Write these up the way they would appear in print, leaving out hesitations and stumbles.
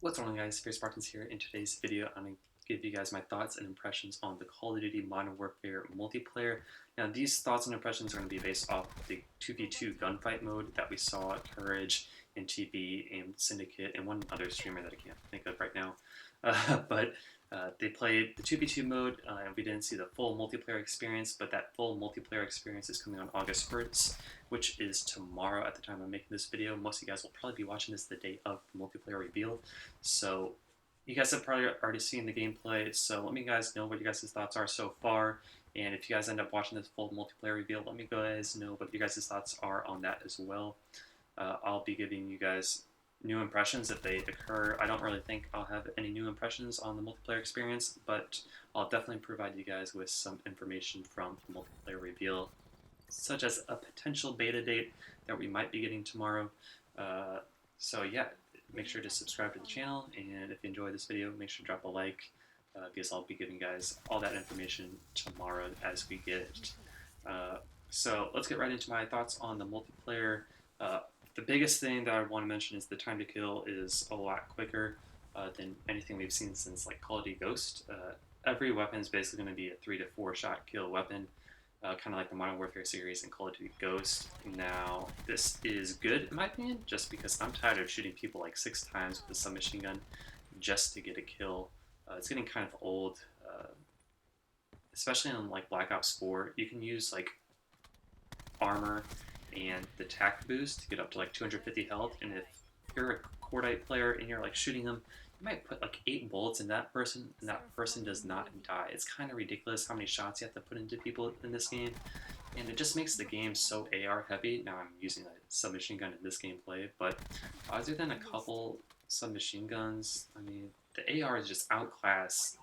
What's going on, guys? FearSpartans here. In today's video, I'm going to give you guys my thoughts and impressions on the Call of Duty Modern Warfare multiplayer. Now, these thoughts and impressions are going to be based off the 2v2 gunfight mode that we saw at Courage and TP and Syndicate and one other streamer that I can't think of right now. They played the 2v2 mode, and we didn't see the full multiplayer experience, but that full multiplayer experience is coming on August 1st, which is tomorrow at the time I'm making this video. Most of you guys will probably be watching this the day of the multiplayer reveal. So you guys have probably already seen the gameplay, so let me guys know what you guys' thoughts are so far. And if you guys end up watching this full multiplayer reveal, let me guys know what you guys' thoughts are on that as well. I'll be giving you guys new impressions if they occur. I don't really think I'll have any new impressions on the multiplayer experience, but I'll definitely provide you guys with some information from the multiplayer reveal, such as a potential beta date that we might be getting tomorrow. So yeah, make sure to subscribe to the channel, and if you enjoy this video, make sure to drop a like, because I'll be giving you guys all that information tomorrow as we get it. So let's get right into my thoughts on the multiplayer. The biggest thing that I want to mention is the time to kill is a lot quicker than anything we've seen since like Call of Duty Ghost. Every weapon is basically going to be a 3 to 4 shot kill weapon, kind of like the Modern Warfare series and Call of Duty Ghost. Now, this is good in my opinion, just because I'm tired of shooting people like 6 times with a submachine gun just to get a kill. It's getting kind of old, especially in like Black Ops 4. You can use like armor and the tac boost to get up to like 250 health, and if you're a cordite player and you're like shooting them, you might put like 8 bullets in that person and that person does not die. It's kind of ridiculous how many shots you have to put into people in this game, and it just makes the game so AR heavy. Now I'm using a submachine gun in this gameplay, but other than a couple submachine guns, I mean, the ARs just outclass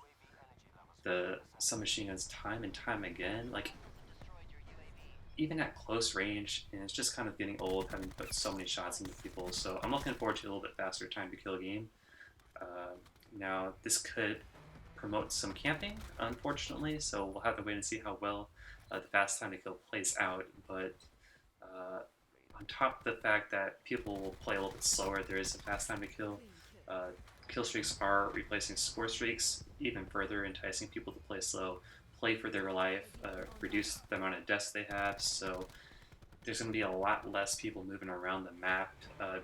the submachine guns time and time again. Like, even at close range, and it's just kind of getting old having put so many shots into people. So I'm looking forward to a little bit faster time to kill game. Now, this could promote some camping, unfortunately, so we'll have to wait and see how well the fast time to kill plays out. But on top of the fact that people will play a little bit slower, there is a fast time to kill. Kill streaks are replacing score streaks, even further enticing people to play slow, play for their life, reduce the amount of deaths they have. So there's going to be a lot less people moving around the map,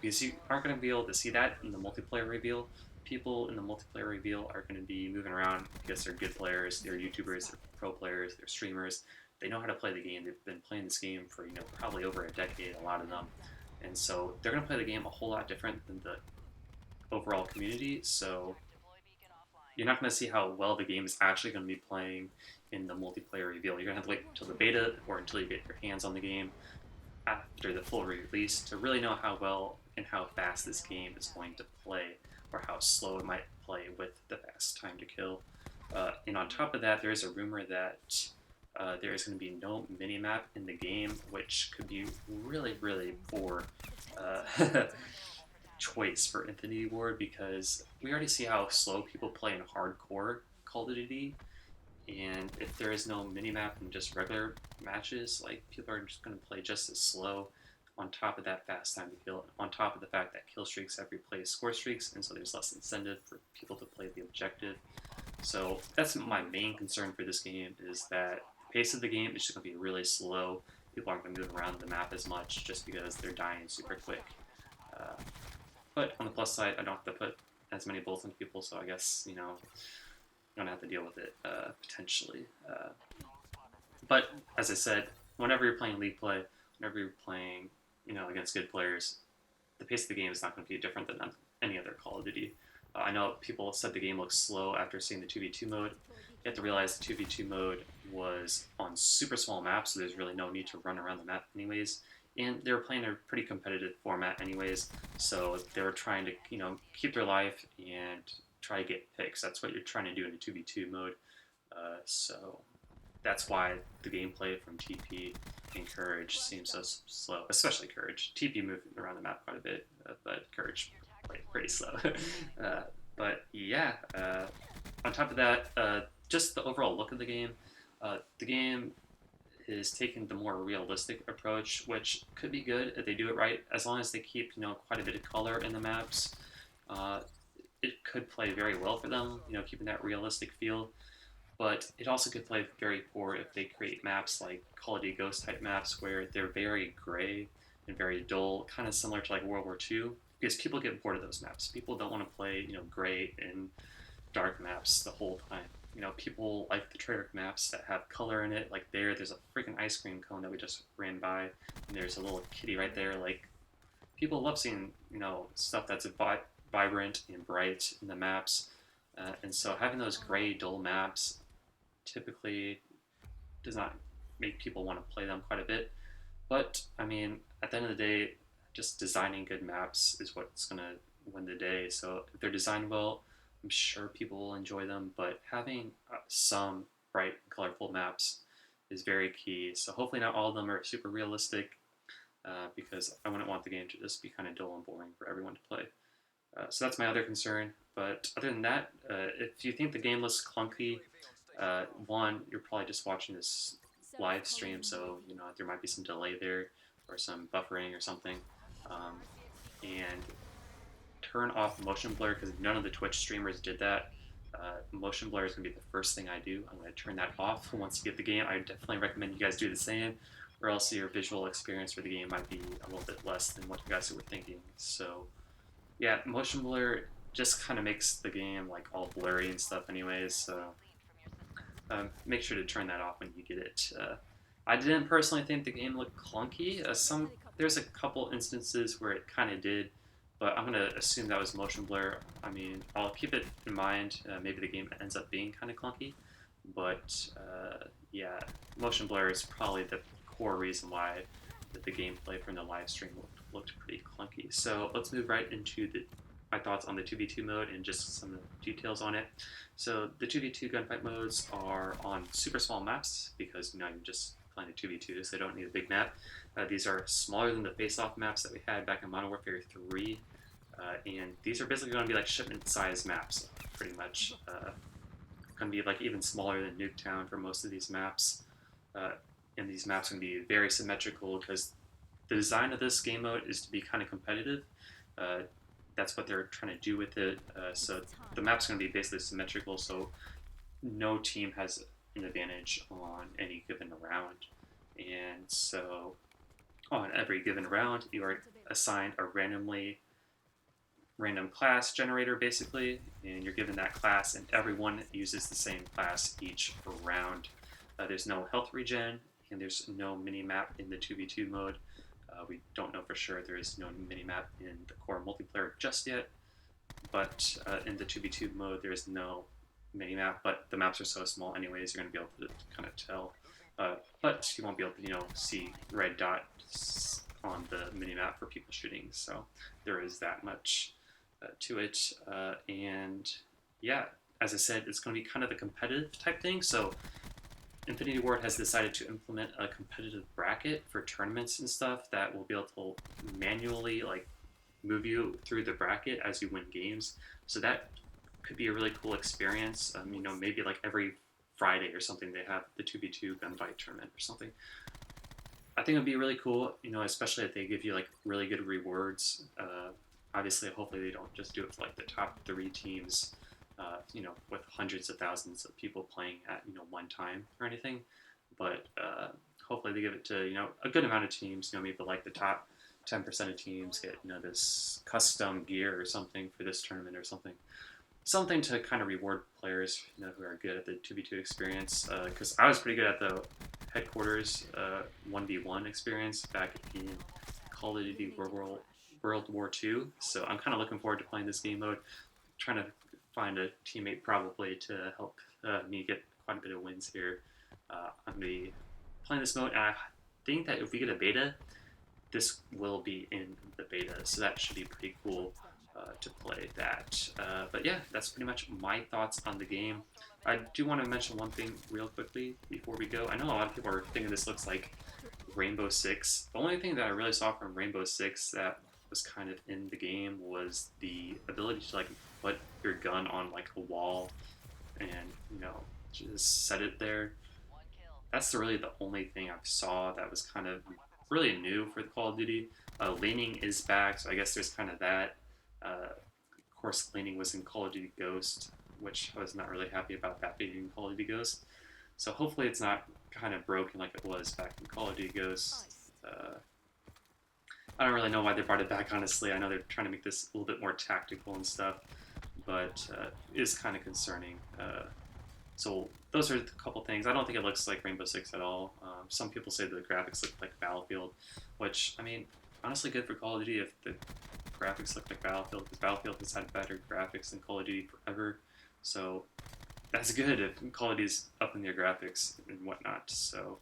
because you aren't going to be able to see that in the multiplayer reveal. People in the multiplayer reveal are going to be moving around because they're good players, they're YouTubers, they're pro players, they're streamers. They know how to play the game. They've been playing this game for probably over a decade, a lot of them, and so they're going to play the game a whole lot different than the overall community. So you're not going to see how well the game is actually going to be playing in the multiplayer reveal. You're going to have to wait until the beta or until you get your hands on the game after the full release to really know how well and how fast this game is going to play, or how slow it might play with the fast time to kill. And on top of that, there is a rumor that there is going to be no minimap in the game, which could be really, really poor choice for Infinity Ward, because we already see how slow people play in hardcore Call of Duty, and if there is no minimap in just regular matches, like, people are just going to play just as slow, on top of that fast time to kill, on top of the fact that kill streaks have replaced score streaks, and so there's less incentive for people to play the objective. So that's my main concern for this game, is that the pace of the game is just going to be really slow. People aren't going to move around the map as much just because they're dying super quick. But on the plus side, I don't have to put as many bullets into people, so I guess, you don't have to deal with it, potentially. But as I said, whenever you're playing league play, whenever you're playing, against good players, the pace of the game is not going to be different than any other Call of Duty. I know people said the game looks slow after seeing the 2v2 mode. You have to realize the 2v2 mode was on super small maps, so there's really no need to run around the map anyways. And they were playing a pretty competitive format anyways, so they were trying to, keep their life and try to get picks. That's what you're trying to do in a 2v2 mode. So that's why the gameplay from TP and Courage seems so slow, especially Courage. TP moved around the map quite a bit, but Courage played pretty slow. But yeah, on top of that, just the overall look of the game is taking the more realistic approach, which could be good if they do it right, as long as they keep, quite a bit of color in the maps. It could play very well for them, keeping that realistic feel. But it also could play very poor if they create maps like Call of Duty Ghost type maps where they're very gray and very dull, kind of similar to like World War II, because people get bored of those maps. People don't want to play, gray and dark maps the whole time. People like the Treyarch maps that have color in it. Like there's a freaking ice cream cone that we just ran by, and there's a little kitty right there. Like people love seeing, stuff that's vibrant and bright in the maps. And so having those gray, dull maps typically does not make people want to play them quite a bit. But I mean, at the end of the day, just designing good maps is what's gonna win the day. So if they're designed well, I'm sure people will enjoy them. But having some bright, colorful maps is very key. So hopefully not all of them are super realistic, because I wouldn't want the game to just be kind of dull and boring for everyone to play. So that's my other concern. But other than that, if you think the game looks clunky, one, you're probably just watching this live stream, so there might be some delay there or some buffering or something. And turn off motion blur, because none of the Twitch streamers did that. Motion blur is going to be the first thing I do. I'm going to turn that off once you get the game. I definitely recommend you guys do the same, or else your visual experience for the game might be a little bit less than what you guys were thinking. So yeah, motion blur just kind of makes the game like all blurry and stuff anyways, so make sure to turn that off when you get it. I didn't personally think the game looked clunky. There's a couple instances where it kind of did, but I'm gonna assume that was motion blur. I mean, I'll keep it in mind. Maybe the game ends up being kind of clunky, but yeah, motion blur is probably the core reason why the gameplay from the live stream looked pretty clunky. So let's move right into my thoughts on the 2v2 mode and just some of the details on it. So the 2v2 gunfight modes are on super small maps because you're just playing a 2v2, so they don't need a big map. These are smaller than the face-off maps that we had back in Modern Warfare 3, and these are basically going to be like shipment-sized maps, pretty much. Going to be like even smaller than Nuketown for most of these maps. And these maps are going to be very symmetrical because the design of this game mode is to be kind of competitive. That's what they're trying to do with it. So the map's going to be basically symmetrical, so no team has an advantage on any given round. And so on every given round, you are assigned a random class generator, basically, and you're given that class, and everyone uses the same class each round. There's no health regen, and there's no mini-map in the 2v2 mode. We don't know for sure. There is no mini-map in the core multiplayer just yet, but in the 2v2 mode, there is no mini-map, but the maps are so small anyways, you're going to be able to kind of tell. But you won't be able to, see red dots on the mini-map for people shooting, so there is that much to it. And yeah, as I said, it's going to be kind of a competitive type thing, so Infinity Ward has decided to implement a competitive bracket for tournaments and stuff that will be able to manually move you through the bracket as you win games. So that could be a really cool experience. Maybe like every Friday or something they have the 2v2 gunfight tournament or something. I think it would be really cool, especially if they give you really good rewards. Obviously, hopefully they don't just do it for the top 3 teams. With hundreds of thousands of people playing at, one time or anything. But hopefully they give it to, a good amount of teams, maybe the top 10% of teams get, this custom gear or something for this tournament or something. Something to kind of reward players, who are good at the 2v2 experience. Because I was pretty good at the headquarters 1v1 experience back in Call of Duty World War II. So I'm kind of looking forward to playing this game mode. Trying to find a teammate probably to help me get quite a bit of wins here. I'm going to be playing this mode, and I think that if we get a beta, this will be in the beta, so that should be pretty cool to play that. But yeah, that's pretty much my thoughts on the game. I do want to mention one thing real quickly before we go. I know a lot of people are thinking this looks like Rainbow Six. The only thing that I really saw from Rainbow Six that was kind of in the game was the ability to put your gun on a wall and just set it there. That's really the only thing I saw that was kind of really new for the Call of Duty. Leaning is back, so I guess there's kind of that. course cleaning was in Call of Duty Ghost, which I was not really happy about that being in Call of Duty Ghost. So hopefully it's not kind of broken like it was back in Call of Duty Ghost. I don't really know why they brought it back, honestly. I know they're trying to make this a little bit more tactical and stuff, but it is kind of concerning. So those are a couple things. I don't think it looks like Rainbow Six at all. Some people say the graphics look like Battlefield, which, I mean, honestly good for Call of Duty if the graphics look like Battlefield, because Battlefield has had better graphics than Call of Duty forever. So that's good if Call of Duty's up in their graphics and whatnot. So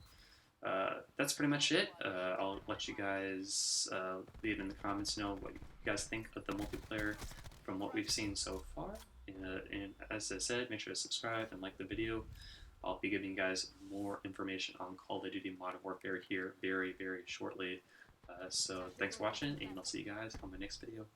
that's pretty much it. I'll let you guys leave in the comments know what you guys think of the multiplayer from what we've seen so far. And as I said, make sure to subscribe and like the video. I'll be giving you guys more information on Call of Duty Modern Warfare here very, very shortly. So thanks for watching, and I'll see you guys on my next video.